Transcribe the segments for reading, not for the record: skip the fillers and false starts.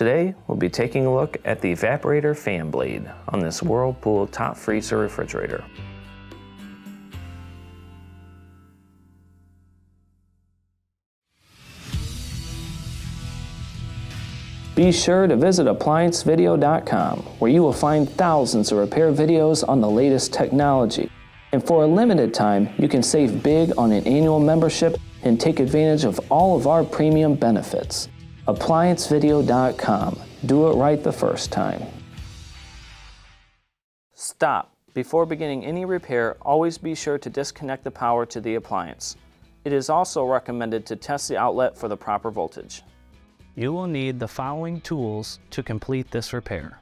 Today, we'll be taking a look at the Evaporator fan blade on this Whirlpool top freezer refrigerator. Be sure to visit ApplianceVideo.com, where you will find thousands of repair videos on the latest technology. And for a limited time, you can save big on an annual membership and take advantage of all of our premium benefits. ApplianceVideo.com. Do it right the first time. Stop. Before beginning any repair, always be sure to disconnect the power to the appliance. It is also recommended to test the outlet for the proper voltage. You will need the following tools to complete this repair.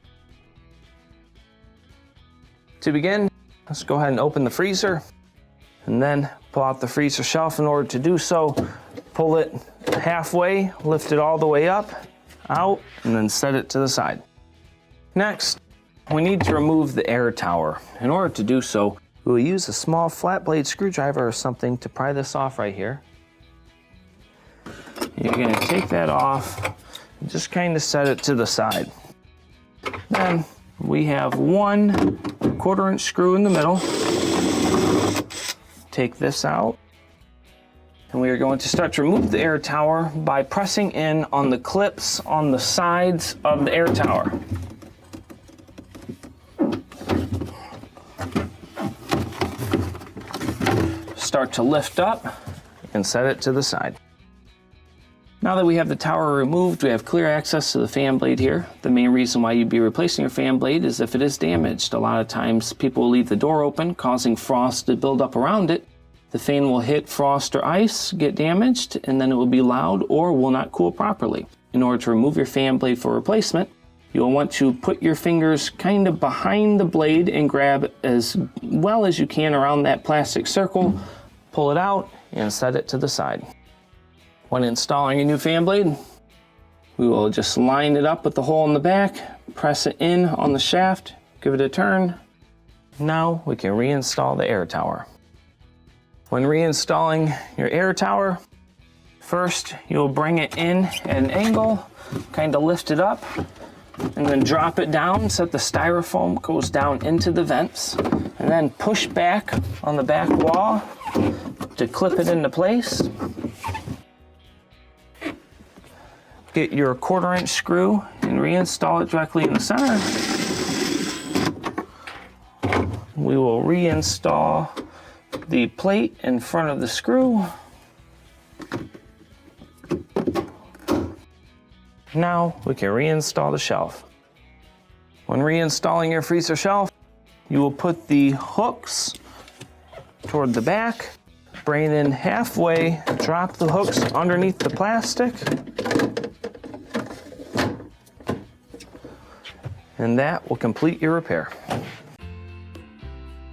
To begin, let's go ahead and open the freezer and then pull out the freezer shelf. In order to do so, pull it halfway, lift it all the way up, out, and then set it to the side. Next, we need to remove the air tower. In order to do so, we will use a small flat blade screwdriver or something to pry this off right here. You're going to take that off and just kind of set it to the side. Then we have one 1/4-inch screw in the middle. Take this out. And we are going to start to remove the air tower by pressing in on the clips on the sides of the air tower. Start to lift up and set it to the side. Now that we have the tower removed, we have clear access to the fan blade here. The main reason why you'd be replacing your fan blade is if it is damaged. A lot of times people will leave the door open, causing frost to build up around it. The fan will hit frost or ice, get damaged, and then it will be loud or will not cool properly. In order to remove your fan blade for replacement, you'll want to put your fingers kind of behind the blade and grab as well as you can around that plastic circle, pull it out, and set it to the side. When installing a new fan blade, we will just line it up with the hole in the back, press it in on the shaft, give it a turn. Now we can reinstall the air tower. When reinstalling your air tower, first you'll bring it in at an angle, kind of lift it up, and then drop it down so that the styrofoam goes down into the vents, and then push back on the back wall to clip it into place. Get your 1/4-inch screw and reinstall it directly in the center. We will reinstall the plate in front of the screw. Now we can reinstall the shelf. When reinstalling your freezer shelf, you will put the hooks toward the back, bring it in halfway, drop the hooks underneath the plastic, and that will complete your repair.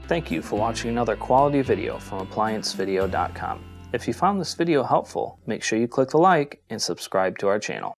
Thank you for watching another quality video from ApplianceVideo.com. If you found this video helpful, make sure you click the like and subscribe to our channel.